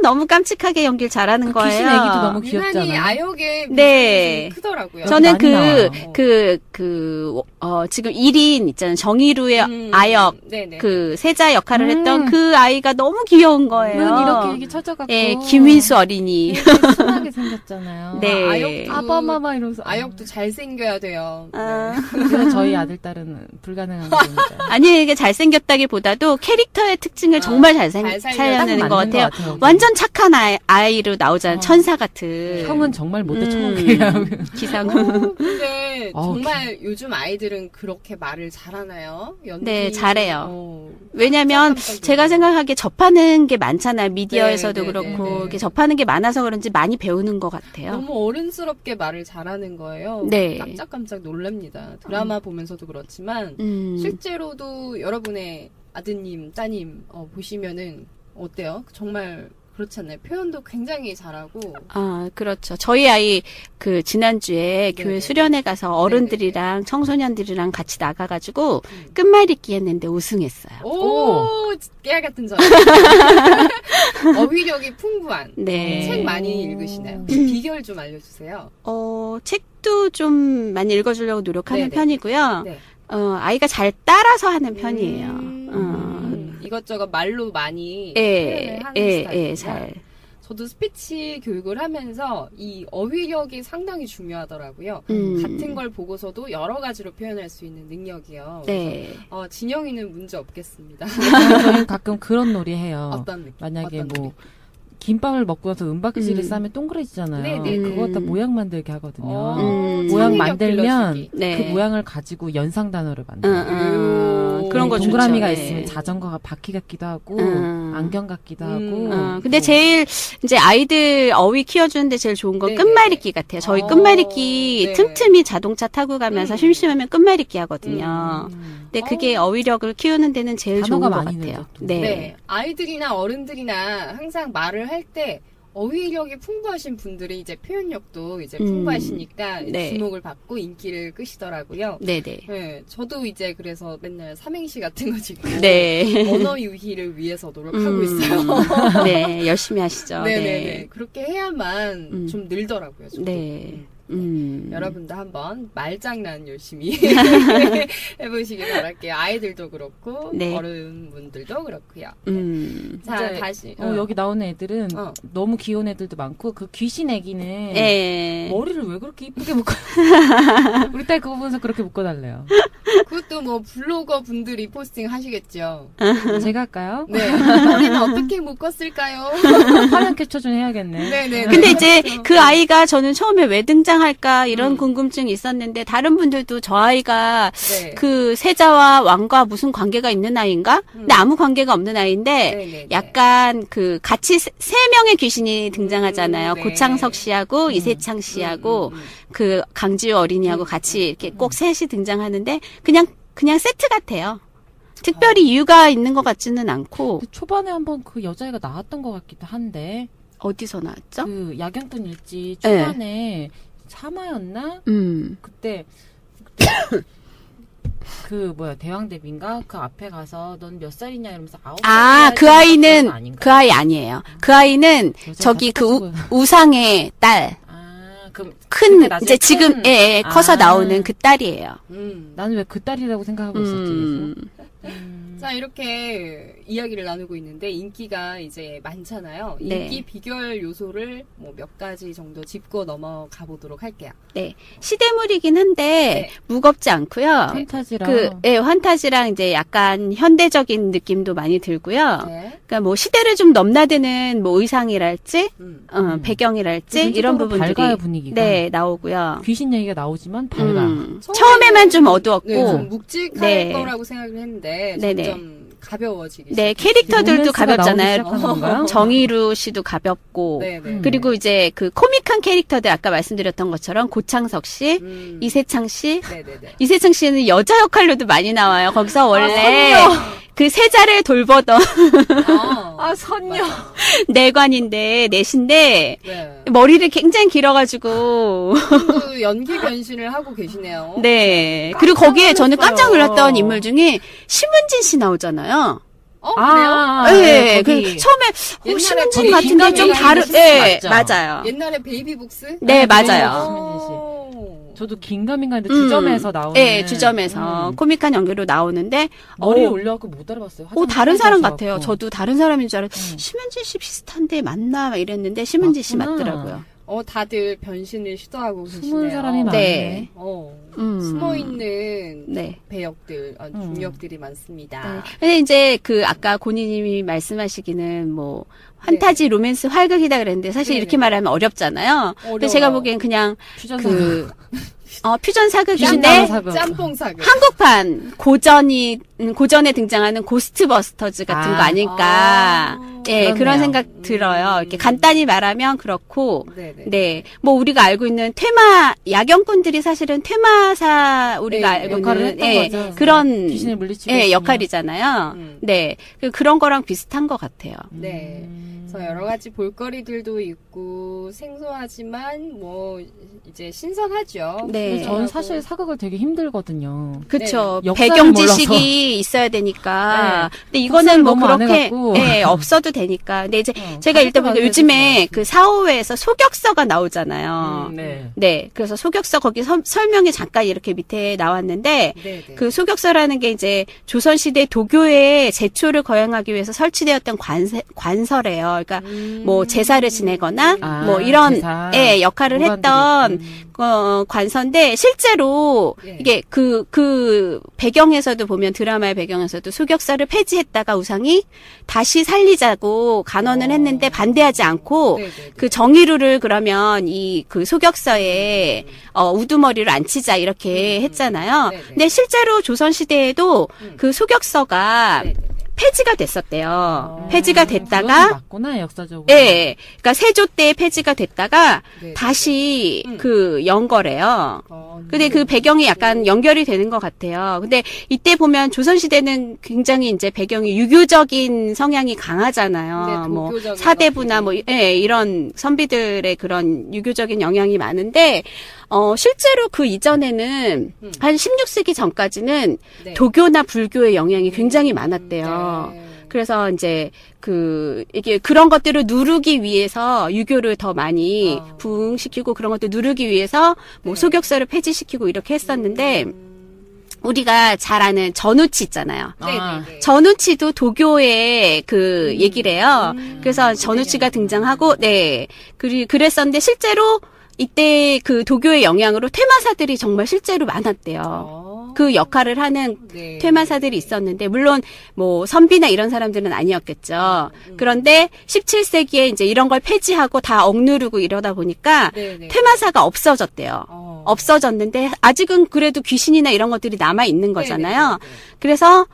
너무 깜찍하게 연기를 잘하는 거예요. 귀신 애기도 너무 귀엽잖아요. 유난히 아역의 네. 크더라고요. 저는 지금 1인 있잖아요. 정의루의 아역, 네네. 그 세자 역할을 했던 그 아이가 너무 귀여운 거예요. 이렇게 쳐져갖고. 예, 김민수 어린이. 순하게 생겼잖아요. 네. 아빠마마 이러면서. 아역도 잘생겨야 돼요. 그래서 저희 아들, 딸은 불가능한 겁니다. 아니, 이게 잘생겼다기보다도 캐릭터의 특징을 정말 잘 살려내는 것 같아요. 완전 착한 아이로 나오잖아요. 천사 같은. 형은 정말 못돼 처음이에요. 기상은. 근데 정말 요즘 아이들은 그렇게 말을 잘하나요? 연기. 네, 잘해요. 왜냐면 제가 생각하기에 접하는 게 많잖아요. 미디어에서도 그렇고 이렇게 접하는 게 많아서 그런지 많이 배우는 것 같아요. 너무 어른스럽게 말을 잘하는 거예요. 네. 깜짝깜짝 놀랍니다. 드라마 보면서도 그렇지만 실제로도 여러분의 아드님, 따님 보시면은 어때요? 정말 그렇지 않나요? 표현도 굉장히 잘하고. 그렇죠. 저희 아이 지난주에 교회 수련회 가서 어른들이랑 청소년들이랑 같이 나가가지고 끝말잇기 했는데 우승했어요. 오, 깨알 같은 점. 어휘력이 풍부한. 네. 책 많이 읽으시나요? 비결 좀 알려주세요. 책도 좀 많이 읽어주려고 노력하는 편이고요. 네. 아이가 잘 따라서 하는 편이에요. 이것저것 말로 많이 표현을 하는 스타일이에요. 잘. 저도 스피치 교육을 하면서 이 어휘력이 상당히 중요하더라고요. 같은 걸 보고서도 여러 가지로 표현할 수 있는 능력이요. 네. 진영이는 문제 없겠습니다. 저는 가끔 그런 놀이 해요. 어떤 느낌? 만약에 김밥을 먹고 나서 은박지를 싸면 동그래지잖아요. 네네. 그거 갖다 모양 만들게 하거든요. 모양 만들면 그 모양을 가지고 연상 단어를 만들어요. 그런 거 동그라미가 좋죠. 있으면 자전거가 바퀴 같기도 하고 안경 같기도 하고. 근데 제일 이제 아이들 어휘 키워주는데 제일 좋은 건 끝말잇기 같아요. 저희 끝말잇기 틈틈이 자동차 타고 가면서 심심하면 끝말잇기 하거든요. 근데 그게 어휘력을 키우는 데는 제일 좋은 것 같아요. 네. 아이들이나 어른들이나 항상 말을 할 때 어휘력이 풍부하신 분들이 이제 표현력도 이제 풍부하시니까 주목을 받고 인기를 끄시더라고요. 네네. 네, 저도 이제 그래서 맨날 삼행시 같은 거 짓고 언어 유희를 위해서 노력하고 있어요. 네, 열심히 하시죠. 네네네. 그렇게 해야만 좀 늘더라고요. 저도. 네. 여러분도 한번 말장난 열심히 해보시길 바랄게요. 아이들도 그렇고 어른분들도 그렇고요. 자, 다시 여기 나오는 애들은 너무 귀여운 애들도 많고 그 귀신 애기는 머리를 왜 그렇게 이쁘게 묶어요? 우리 딸 그거 보면서 그렇게 묶어달래요. 그것도 블로거 분들이 포스팅 하시겠죠. 제가 할까요? 네. 머리는 어떻게 묶었을까요? 화면 캡처 좀 해야겠네. 네네. 근데 이제 그 아이가 저는 처음에 왜 등장할까 이런 궁금증이 있었는데 다른 분들도 저 아이가 그 세자와 왕과 무슨 관계가 있는 아이인가? 근데 아무 관계가 없는 아이인데 약간 같이 세 명의 귀신이 등장하잖아요. 고창석 씨하고 이세창 씨하고 그 강지우 어린이하고 같이 이렇게 꼭 셋이 등장하는데 그냥 세트 같아요. 특별히 이유가 있는 것 같지는 않고. 초반에 한번 그 여자애가 나왔던 것 같기도 한데. 어디서 나왔죠? 그 야경꾼 일지 초반에 3화였나? 그때 대왕대비인가? 그 앞에 가서 넌 몇 살이냐 이러면서 9살. 그 아이 아니에요. 그 아이는 저기 우상의 딸. 이제 지금 커서 나오는 그 딸이에요. 나는 왜 그 딸이라고 생각하고 있었지. 자, 이렇게 이야기를 나누고 있는데 인기가 이제 많잖아요. 인기 비결 요소를 몇 가지 정도 짚고 넘어가 보도록 할게요. 네. 시대물이긴 한데 무겁지 않고요. 환타지랑 이제 약간 현대적인 느낌도 많이 들고요. 그러니까 시대를 좀 넘나드는 의상이랄지 배경이랄지 이런 부분들이 밝아요, 분위기가. 나오고요. 귀신 얘기가 나오지만 밝아. 처음에만 좀 어두웠고 좀 묵직할 거라고 생각을 했는데 점점 가벼워지기 캐릭터들도 가볍잖아요. 정의루 씨도 가볍고 그리고 이제 그 코믹한 캐릭터들 아까 말씀드렸던 것처럼 고창석 씨, 이세창 씨. 이세창 씨는 여자 역할로도 많이 나와요. 거기서 원래 그 세자를 돌보던 선녀 내관인데 머리를 굉장히 길어가지고 연기 변신을 하고 계시네요. 네. 그리고 거기에 저는 깜짝 놀랐던 인물 중에 심은진 씨 나오잖아요. 그래요? 네, 그 처음에 심은진 같은데 좀 다른. 네, 맞아요. 옛날에 베이비복스? 네, 맞아요. 심은진 씨. 저도 긴가민가인데 주점에서 나오는. 네, 주점에서 코믹한 연기로 나오는데 머리에 올려갖고 못 알아봤어요. 다른 사람 같아요. 저도 다른 사람인 줄 알았어요. 심은진 씨 비슷한데 맞나? 막 이랬는데 심은진 씨 맞더라고요. 다들 변신을 시도하고 계시네요. 숨은 사람이 많네. 숨어있는 네. 배역들, 중역들이 많습니다. 네. 근데 이제 아까 고니님이 말씀하시기는 판타지 로맨스 활극이다 그랬는데 사실 이렇게 말하면 어렵잖아요. 근데 제가 보기엔 그냥 퓨전 사극인데 짬뽕 사극. 한국판 고전에 등장하는 고스트버스터즈 같은 거 아닐까. 네, 그런 생각 들어요. 이렇게 간단히 말하면 그렇고. 네. 우리가 알고 있는 야경꾼들이 사실은 퇴마사 우리가 알고 있는 그런 귀신을 물리치고 역할이잖아요. 네. 그런 거랑 비슷한 것 같아요. 네. 그래서 여러 가지 볼거리들도 있고 생소하지만 이제 신선하죠. 네. 저는 사실 사극을 되게 힘들거든요. 그렇죠. 네. 배경 지식이 있어야 되니까. 네. 근데 이거는 그렇게 없어도 되니까. 근데 이제 제가 일단 보니까 요즘에 그 4호회에서 소격서가 나오잖아요. 네. 그래서 소격서 거기 설명이 잠깐 이렇게 밑에 나왔는데 그 소격서라는 게 이제 조선시대 도교의 제초를 거행하기 위해서 설치되었던 관서래요. 그러니까 제사를 지내거나 이런 역할을 했던 관서인데 실제로 이게 그 배경에서도 보면 드라마의 배경에서도 소격서를 폐지했다가 우상이 다시 살리자고 간언을 했는데 반대하지 않고 그 정의루를 그러면 그 소격서에 우두머리를 앉히자 이렇게 했잖아요. 근데 실제로 조선시대에도 그 소격서가 폐지가 됐었대요. 폐지가 됐다가 맞구나 역사적으로. 네, 그러니까 세조 때 폐지가 됐다가 다시 연 거래요. 근데 그 배경이 약간 연결이 되는 것 같아요. 근데 이때 보면 조선시대는 굉장히 이제 배경이 유교적인 성향이 강하잖아요. 사대부나 이런 선비들의 그런 유교적인 영향이 많은데 실제로 그 이전에는 한 16세기 전까지는 도교나 불교의 영향이 굉장히 많았대요. 그래서 이제 이게 그런 것들을 누르기 위해서 유교를 더 많이 부흥시키고 그런 것들 누르기 위해서 소격서를 폐지시키고 이렇게 했었는데 우리가 잘 아는 전우치 있잖아요. 전우치도 도교의 얘기래요. 그래서 전우치가 등장하고 그랬었는데 실제로 이때 그 도교의 영향으로 퇴마사들이 정말 실제로 많았대요. 그 역할을 하는 퇴마사들이 있었는데 물론 선비나 이런 사람들은 아니었겠죠. 그런데 17세기에 이제 이런 걸 폐지하고 다 억누르고 이러다 보니까 퇴마사가 없어졌대요. 없어졌는데 아직은 그래도 귀신이나 이런 것들이 남아 있는 거잖아요. 그래서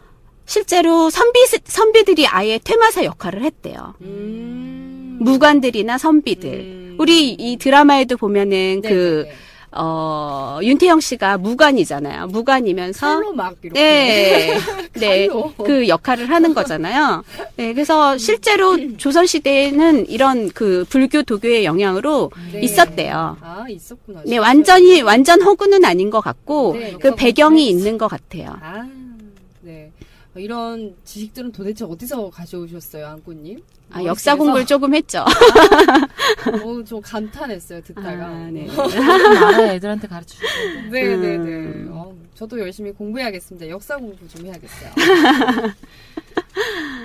실제로 선비들이 아예 퇴마사 역할을 했대요. 무관들이나 선비들. 우리 이 드라마에도 보면은 윤태영 씨가 무관이잖아요. 무관이면서 칼로 막 이렇게 그 역할을 하는 거잖아요. 네, 그래서 실제로 조선 시대에는 이런 그 불교 도교의 영향으로 있었대요. 있었구나. 네, 완전 허구는 아닌 것 같고 그 배경이 있는 것 같아요. 네. 이런 지식들은 도대체 어디서 가져오셨어요, 안꾸님? 역사 공부를 조금 했죠. 좀 감탄했어요, 듣다가. 네. 나라 애들한테 가르쳐주세요. 네네네. 저도 열심히 공부해야겠습니다. 역사 공부 좀 해야겠어요.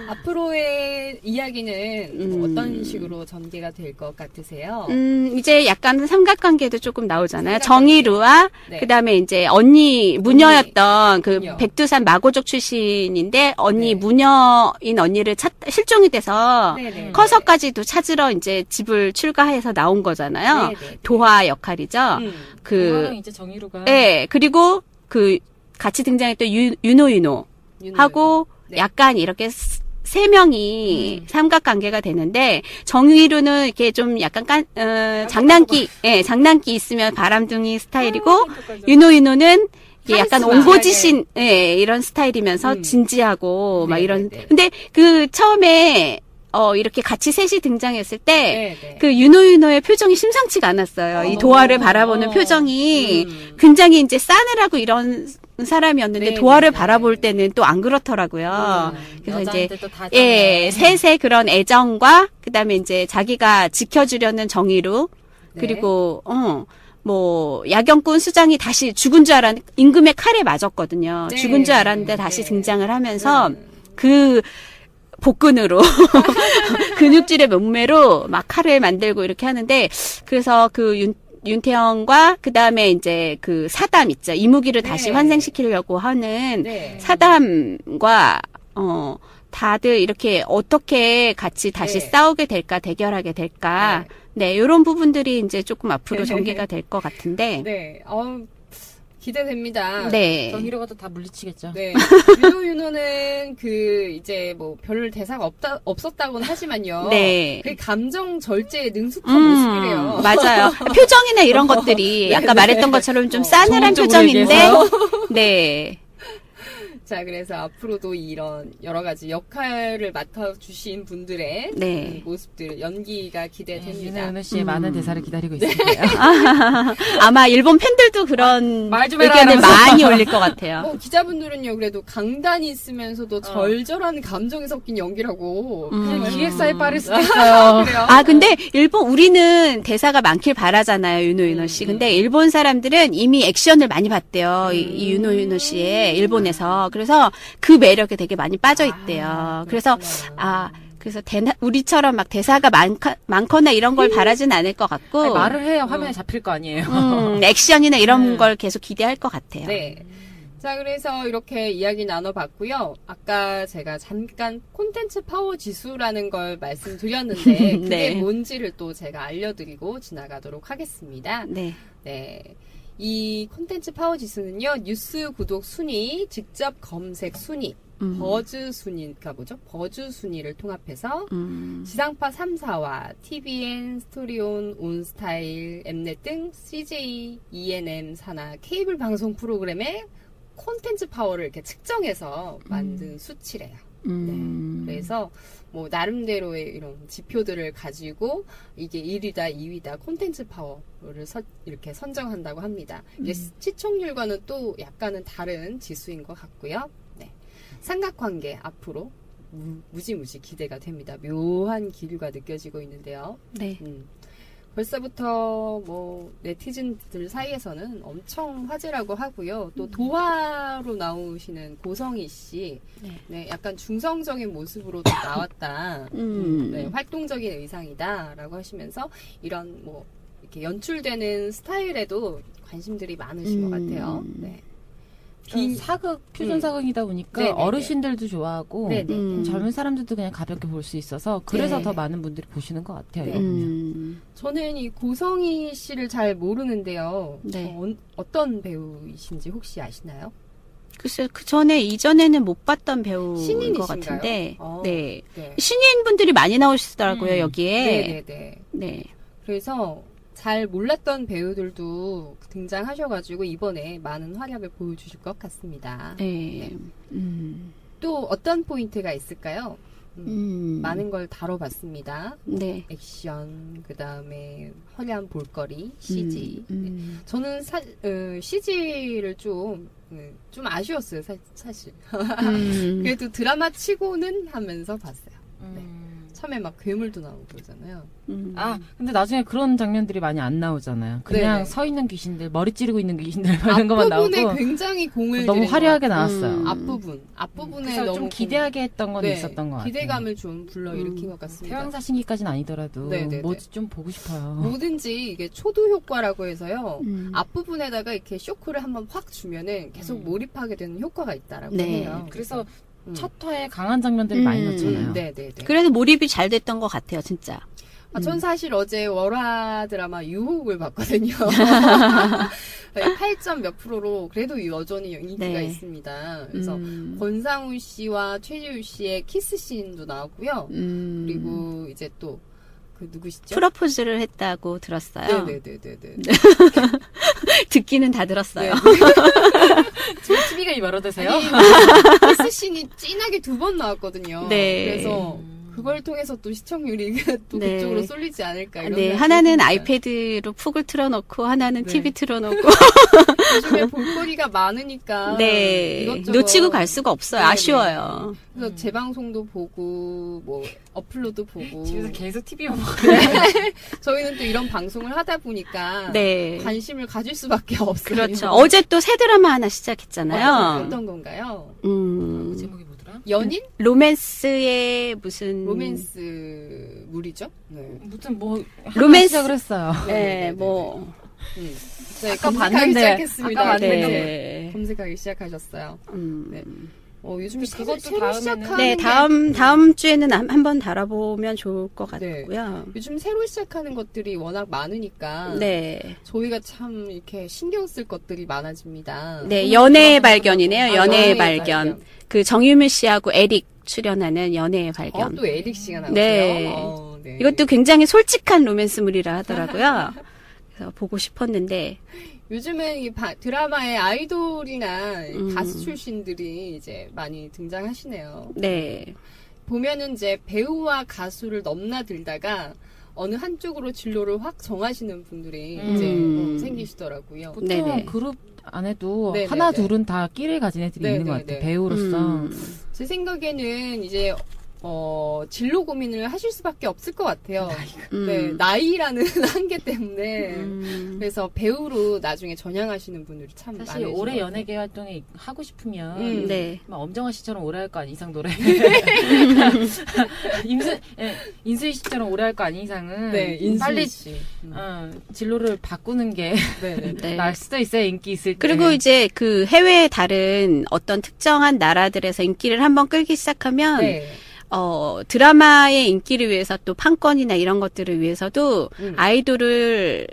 앞으로의 이야기는 어떤 식으로 전개가 될 것 같으세요? 이제 약간 삼각관계도 조금 나오잖아요. 정의루와 그다음에 이제 언니 무녀였던 백두산 마고족 출신인데 무녀인 언니를 실종이 돼서 커서까지도 찾으러 이제 집을 출가해서 나온 거잖아요. 도화 역할이죠. 도화랑 이제 정의루가. 네, 그리고 같이 등장했던 윤호 하고 약간 이렇게 세 명이 삼각관계가 되는데 정의루는 이렇게 좀 약간 장난기 있으면 바람둥이 스타일이고 윤호는 이게 약간 옹고지신 이런 스타일이면서 진지하고 막 이런. 근데 처음에 이렇게 같이 셋이 등장했을 때, 윤호의 표정이 심상치가 않았어요. 이 도화를 바라보는 표정이 굉장히 이제 싸늘하고 이런 사람이었는데 네, 도화를 네. 바라볼 때는 또 안 그렇더라고요. 그래서 이제 예, 셋의 그런 애정과 그다음에 이제 자기가 지켜주려는 정의로 그리고 뭐 야경꾼 수장이 다시 죽은 줄 알았는데 임금의 칼에 맞았거든요. 네. 죽은 줄 알았는데 다시 등장을 하면서 그 복근으로 근육질의 몸매로 막 칼을 만들고 이렇게 하는데 그래서 그 윤태영과 그 다음에 이제 그 사담 있죠. 이무기를 다시 환생시키려고 하는 사담과 다들 이렇게 어떻게 같이 다시 싸우게 될까 대결하게 될까 네 이런 부분들이 이제 조금 앞으로 전개가 될 것 같은데 네. 기대됩니다. 네. 정의로가 또 다 물리치겠죠. 네. 윤호는 이제 뭐 별 대사가 없었다고는 하지만요. 네. 그 감정 절제에 능숙한 모습이래요. 맞아요. 표정이나 이런 것들이 아까 말했던 것처럼 좀 싸늘한 표정인데, 네. 자, 그래서 앞으로도 이런 여러 가지 역할을 맡아주신 분들의 모습들, 연기가 기대됩니다. 윤호 씨의 많은 대사를 기다리고 있습니다. 아마 일본 팬들도 그런 말 좀 의견을 많이 올릴 것 같아요. 기자분들은요, 그래도 강단이 있으면서도 절절한 감정이 섞인 연기라고. 기획사에 빠를 수도 있어요. 근데 우리는 대사가 많길 바라잖아요, 윤호 씨. 근데 일본 사람들은 이미 액션을 많이 봤대요. 이 윤호 씨의 일본에서. 그래서 그 매력에 되게 많이 빠져 있대요. 그래서 우리처럼 막 대사가 많거나 이런 걸 바라진 않을 것 같고. 아니, 말을 해야 화면에 잡힐 거 아니에요. 액션이나 이런 걸 계속 기대할 것 같아요. 네. 자, 그래서 이렇게 이야기 나눠봤고요. 아까 제가 잠깐 콘텐츠 파워 지수라는 걸 말씀드렸는데 그게 뭔지를 또 제가 알려드리고 지나가도록 하겠습니다. 네. 이 콘텐츠 파워 지수는요, 뉴스 구독 순위, 직접 검색 순위, 버즈 순위가 뭐죠? 버즈 순위를 통합해서 지상파 3사와 TVN, 스토리온, 온스타일, 엠넷 등 CJ, ENM 산하 케이블 방송 프로그램의 콘텐츠 파워를 이렇게 측정해서 만든 수치래요. 그래서 뭐 나름대로의 이런 지표들을 가지고 이게 1위다, 2위다 콘텐츠 파워를 이렇게 선정한다고 합니다. 이게 시청률과는 또 약간은 다른 지수인 것 같고요. 네. 삼각관계 앞으로 무지무지 기대가 됩니다. 묘한 기류가 느껴지고 있는데요. 네. 벌써부터 뭐 네티즌들 사이에서는 엄청 화제라고 하고요. 또 도화로 나오시는 고성희 씨, 약간 중성적인 모습으로 나왔다. 활동적인 의상이다라고 하시면서 이런 뭐 이렇게 연출되는 스타일에도 관심들이 많으신 것 같아요. 네. 퓨전 사극이다 보니까 어르신들도 좋아하고 젊은 사람들도 그냥 가볍게 볼 수 있어서 그래서 더 많은 분들이 보시는 것 같아요. 저는 이 고성희 씨를 잘 모르는데요. 어떤 배우이신지 혹시 아시나요? 글쎄요, 이전에는 못 봤던 배우인 것 같은데, 신인분들이 많이 나오시더라고요, 여기에. 네. 그래서 잘 몰랐던 배우들도 등장하셔가지고 이번에 많은 활약을 보여주실 것 같습니다. 또 어떤 포인트가 있을까요? 많은 걸 다뤄봤습니다. 액션, 그 다음에 화려한 볼거리, CG. 저는 CG를 좀 아쉬웠어요, 사실. 그래도 드라마 치고는 하면서 봤어요. 처음에 막 괴물도 나오고 그러잖아요. 근데 나중에 그런 장면들이 많이 안 나오잖아요. 그냥 서 있는 귀신들, 머리 찌르고 있는 귀신들 이런 것만 나오고. 앞부분에 굉장히 공을 너무 화려하게 나왔어요. 앞부분에 너무 너무 좀 기대하게 했던 건 있었던 것 같아요. 기대감을 좀 불러일으킨 것 같습니다. 태양사신기까지는 아니더라도 뭐지 좀 보고 싶어요. 뭐든지 이게 초도 효과라고 해서요. 앞부분에다가 이렇게 쇼크를 한번 확 주면은 계속 몰입하게 되는 효과가 있다라고 해요. 그래서 첫 화에 강한 장면들을 많이 넣잖아요. 그래서 몰입이 잘 됐던 것 같아요, 진짜. 전 사실 어제 월화 드라마 유혹을 봤거든요. 8점 몇 프로로 그래도 여전히 인기가 있습니다. 그래서 권상우 씨와 최지우 씨의 키스 씬도 나왔고요. 그리고 이제 또 그 누구시죠? 프로포즈를 했다고 들었어요. 듣기는 다 들었어요. 지금 TV가 이 멀어드세요? 키스 씬이 진하게 2번 나왔거든요. 그래서 그걸 통해서 또 시청률이 또 그쪽으로 쏠리지 않을까 이런 하나는 아이패드로 푹을 틀어놓고 하나는 TV 틀어놓고 요즘에 볼거리가 많으니까. 네. 이것저것 놓치고 갈 수가 없어요. 네네. 아쉬워요. 그래서 재방송도 보고, 뭐, 어플로도 보고. 집에서 계속 TV 보고. 저희는 또 이런 방송을 하다 보니까. 네. 관심을 가질 수밖에 없어요. 그렇죠. 어제 또 새 드라마 하나 시작했잖아요. 어떤 건가요? 그 제목이 뭐더라? 연인? 로맨스의 무슨. 로맨스 물이죠? 네. 무튼 뭐, 로맨스. 시작을 했어요. 네, 뭐. 네, 아까 검색하기 봤는데. 시작했습니다. 아까 봤는데. 네. 검색하기 시작하셨어요. 네. 요즘 그것도 새로 다음에는- 시작하는 네, 다음 주에는 한번 달아보면 좋을 것 같고요. 요즘 새로 시작하는 것들이 워낙 많으니까 네. 저희가 참 이렇게 신경 쓸 것들이 많아집니다. 네, 연애의 발견이네요. 연애의 연애의 발견. 발견. 그 정유미 씨하고 에릭 출연하는 연애의 발견. 또 에릭 씨가 나오세요. 네. 네. 이것도 굉장히 솔직한 로맨스물이라 하더라고요. 그래서 보고 싶었는데. 요즘은 이 드라마에 아이돌이나 가수 출신들이 이제 많이 등장하시네요. 네. 보면은 이제 배우와 가수를 넘나들다가 어느 한쪽으로 진로를 확 정하시는 분들이 이제 생기시더라고요. 보통 네네. 그룹 안에도 네네네. 하나 둘은 다 끼를 가진 애들이 있는 것 같아요. 네네네. 배우로서. 제 생각에는 이제 진로 고민을 하실 수밖에 없을 것 같아요. 네, 나이라는 한계 때문에. 그래서 배우로 나중에 전향하시는 분들이 참 많으신 사실 것 올해 같아요. 연예계 활동에 하고 싶으면 네. 막 엄정화 씨처럼 오래 할 거 아닌 이상 노래 인수희 씨처럼 오래 할 거 아닌 이상은 네, 빨리 씨. 진로를 바꾸는 게 네. 나을 수도 있어요. 인기 있을 때. 그리고 이제 그 해외 다른 어떤 특정한 나라들에서 인기를 한번 끌기 시작하면 네. 드라마의 인기를 위해서 또 판권이나 이런 것들을 위해서도 아이돌을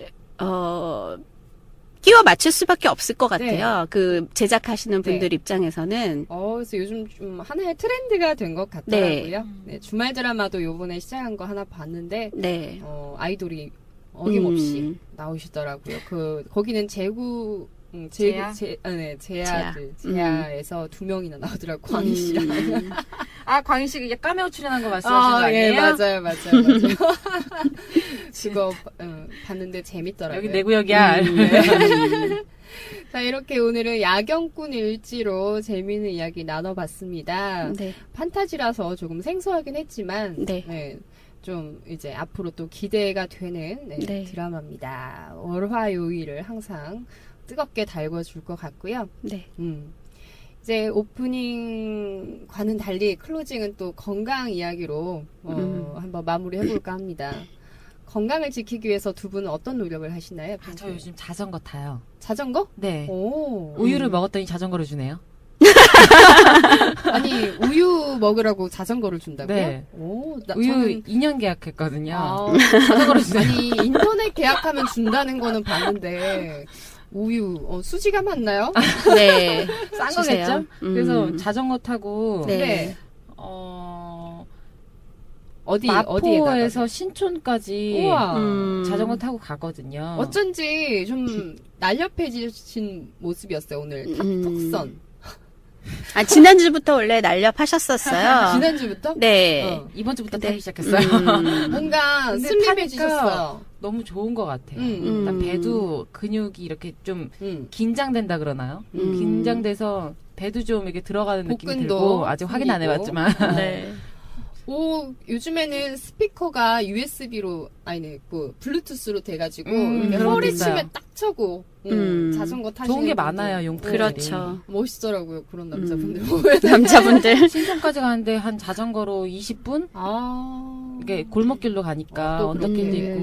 끼워 맞출 수밖에 없을 것 같아요. 그 제작하시는 분들 입장에서는. 그래서 요즘 좀 하나의 트렌드가 된 것 같더라고요. 네, 주말 드라마도 요번에 시작한 거 하나 봤는데, 네. 아이돌이 어김없이 나오시더라고요. 거기는 제야에서 2명이나 나오더라고, 광희 씨랑. 광희 씨가 카메오 출연한 거 말씀하신 거 아니에요? 예, 맞아요. 그거 봤는데 재밌더라고요. 여기 내 구역이야. 자, 이렇게 오늘은 야경꾼 일지로 재미있는 이야기 나눠봤습니다. 네. 판타지라서 조금 생소하긴 했지만, 네. 좀 이제 앞으로 또 기대가 되는 드라마입니다. 월화요일을 항상 뜨겁게 달궈줄 것 같고요. 네. 이제 오프닝과는 달리 클로징은 또 건강 이야기로 한번 마무리해볼까 합니다. 건강을 지키기 위해서 두 분은 어떤 노력을 하시나요? 저 요즘 자전거 타요. 자전거? 네. 오. 우유를 먹었더니 자전거를 주네요. 아니, 우유 먹으라고 자전거를 준다고요? 네. 우유 저는 2년 계약했거든요. 자전거를 주네. 아니, 인터넷 계약하면 준다는 거는 봤는데, 우유, 수지가 맞나요? 네. 싼 거겠죠? 그래서 자전거 타고, 네. 마포에서 어디에다가? 신촌까지 자전거 타고 가거든요. 어쩐지 좀 날렵해지신 모습이었어요, 오늘. 턱선. 지난주부터 원래 날렵하셨었어요. 지난주부터? 네. 이번 주부터 타기 시작했어요. 뭔가 슬림해지셨어요. 너무 좋은 것 같아요. 일단 배도 근육이 이렇게 좀 긴장된다 그러나요? 긴장돼서 배도 좀 이렇게 들어가는 느낌이 들고 아직 확인 안 해봤지만. 네. 요즘에는 스피커가 USB로 블루투스로 돼가지고 허리춤에 딱 차고 자전거 타시는 좋은 게 많아요, 용품들이. 그렇죠. 멋있더라고요, 그런 남자분들 보면. 남자분들. 신촌까지 가는데 한 자전거로 20분? 이게 골목길로 가니까 언덕길도 있고.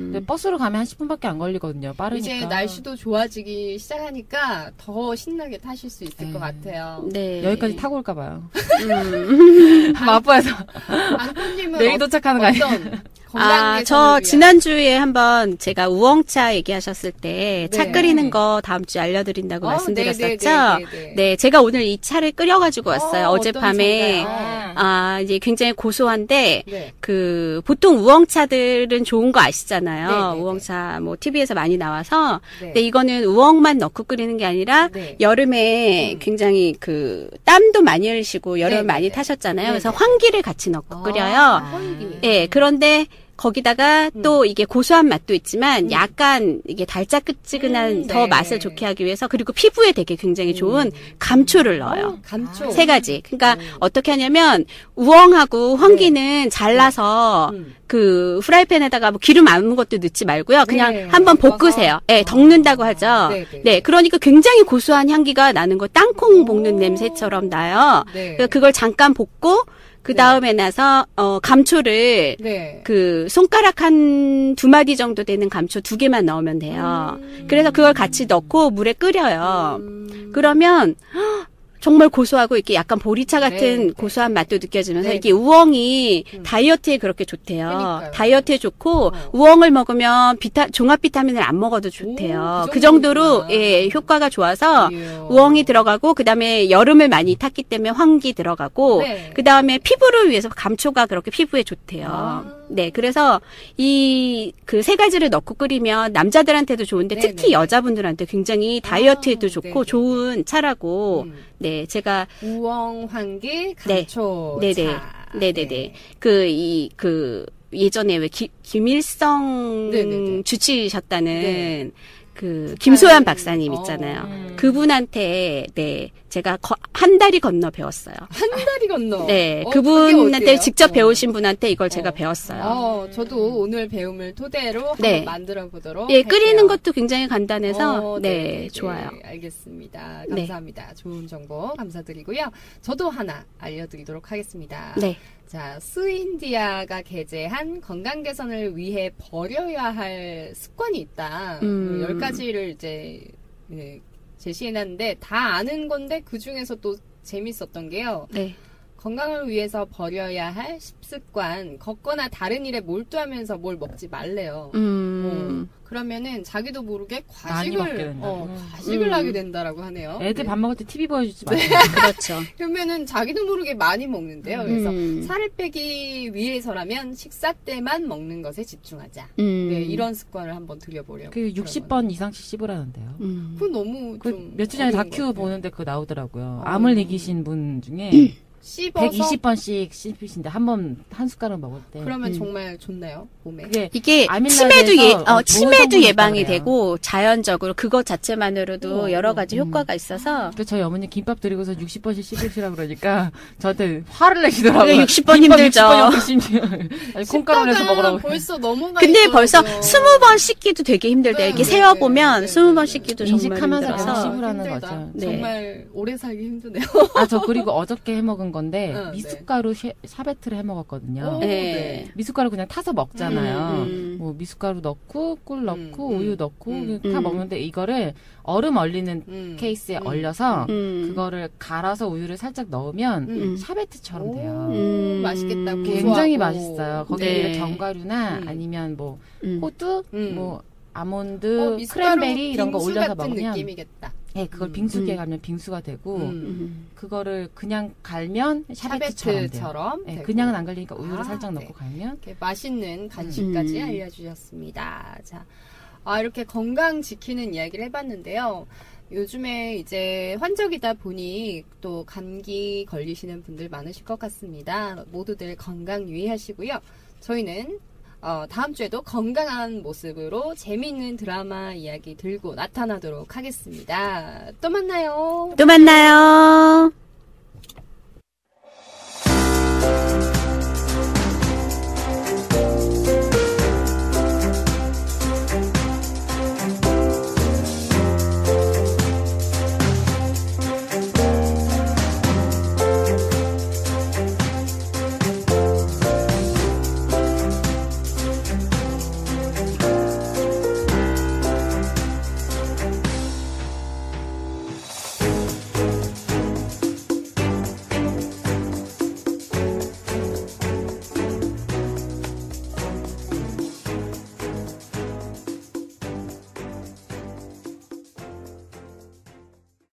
근데 버스로 가면 한 10분밖에 안 걸리거든요. 빠르니까. 이제 날씨도 좋아지기 시작하니까 더 신나게 타실 수 있을 것 같아요. 네. 여기까지 타고 올까 봐요. 마포에서. 안꾸님은 내일 도착하는 거 아니에요? 저 지난주에 한번 제가 우엉차 얘기하셨을 때 차 끓이는 거 다음 주에 알려드린다고 말씀드렸었죠? 네, 제가 오늘 이 차를 끓여가지고 왔어요. 어젯밤에. 이제 굉장히 고소한데, 보통 우엉차들은 좋은 거 아시잖아요. 우엉차, TV에서 많이 나와서. 근데 이거는 우엉만 넣고 끓이는 게 아니라, 여름에 굉장히 땀도 많이 흘리시고, 여름 많이 타셨잖아요. 그래서 황기를 같이 넣고 끓여요. 황기. 네, 그런데, 거기다가 또 이게 고소한 맛도 있지만 약간 이게 달짝지근한 더 맛을 좋게 하기 위해서 그리고 피부에 되게 굉장히 좋은 감초를 넣어요. 감초. 3가지. 그러니까 어떻게 하냐면 우엉하고 황기는 잘라서 그 프라이팬에다가 뭐 기름 아무것도 넣지 말고요. 그냥 한번 볶으세요. 네, 덮는다고 하죠. 네, 그러니까 굉장히 고소한 향기가 나는 거 땅콩 볶는 냄새처럼 나요. 그래서 그걸 잠깐 볶고 그 다음에 나서 감초를 그 손가락 한 2마디 정도 되는 감초 2개만 넣으면 돼요. 그래서 그걸 같이 넣고 물에 끓여요. 그러면 정말 고소하고 이렇게 약간 보리차 같은 고소한 맛도 느껴지면서 이게 우엉이 다이어트에 그렇게 좋대요. 그러니까요. 다이어트에 좋고 우엉을 먹으면 종합 비타민을 안 먹어도 좋대요. 그 정도로 예, 효과가 좋아서 우엉이 들어가고 그다음에 여름을 많이 탔기 때문에 황기 들어가고 그다음에 피부를 위해서 감초가 그렇게 피부에 좋대요. 네, 그래서 이 그 3가지를 넣고 끓이면 남자들한테도 좋은데 특히 여자분들한테 굉장히 다이어트에도 좋고 좋은 차라고 네, 제가 우엉, 황기, 감초 차. 네네네. 그 예전에 왜 김일성 주치셨다는 그 김소연 박사님 있잖아요. 그분한테 네 제가 한 다리 건너 배웠어요. 한 다리 건너. 네, 그분한테 직접 배우신 분한테 이걸 제가 배웠어요. 저도 오늘 배움을 토대로 한번 만들어 보도록. 예, 끓이는 것도 굉장히 간단해서 좋아요. 알겠습니다. 감사합니다. 좋은 정보 감사드리고요. 저도 하나 알려드리도록 하겠습니다. 네. 자, 스윈디아가 게재한 건강 개선을 위해 버려야 할 습관이 있다. 10가지를 이제 제시해놨는데 다 아는 건데 그 중에서 또 재밌었던 게요. 네. 건강을 위해서 버려야 할 10습관. 걷거나 다른 일에 몰두하면서 뭘 먹지 말래요. 그러면은 자기도 모르게 과식을 하게 된다라고 하네요. 애들 밥 먹을 때 TV 보여주지 마세요. 그렇죠. 그러면은 자기도 모르게 많이 먹는데요. 그래서 살을 빼기 위해서라면 식사 때만 먹는 것에 집중하자. 네, 이런 습관을 한번 들여보려고. 그 60번 이상씩 씹으라는데요. 그건 너무 좀 며칠 전에 다큐 보는데 그거 나오더라고요. 암을 이기신 분 중에 120번씩 씹으신데 한 숟가락 먹을 때. 그러면 정말 좋나요? 몸에? 이게 치매도 예방이 되고 자연적으로 그것 자체만으로도 여러 가지 효과가 있어서. 저희 어머니 김밥 드리고서 60번씩 씹으시라 그러니까 저한테 화를 내시더라고요. 60번 힘들죠. 60번 콩가루 내서 먹으라고. 벌써 넘어가. 근데 벌써 20번 씹기도 되게 힘들다. 이렇게 세어보면 20번 씹기도 정말 인식하면서 힘들어서. 씹으라는 거죠. 정말 오래 살기 힘드네요. 저 그리고 어저께 해먹은 건데 미숫가루 샤베트를 해먹었거든요. 미숫가루 그냥 타서 먹잖아요. 뭐 미숫가루 넣고 꿀 넣고 우유 넣고 다 먹는데 이거를 얼음 얼리는 케이스에 얼려서 그거를 갈아서 우유를 살짝 넣으면 샤베트처럼 돼요. 맛있겠다. 굉장히 맛있어요. 거기에 견과류나 아니면 뭐 호두, 뭐 아몬드, 크랜베리 이런 거 올려서 먹으면 느낌이겠다. 네, 그걸 빙수기에 가면 빙수가 되고 그거를 그냥 갈면 샤베트처럼 돼요. 네, 그냥은 안 갈리니까 우유를 살짝 넣고 갈면 이렇게 맛있는 간식까지 알려주셨습니다. 자, 이렇게 건강 지키는 이야기를 해봤는데요. 요즘에 이제 환절기다 보니 또 감기 걸리시는 분들 많으실 것 같습니다. 모두들 건강 유의하시고요. 저희는 다음 주에도 건강한 모습으로 재미있는 드라마 이야기 들고 나타나도록 하겠습니다. 또 만나요. 또 만나요.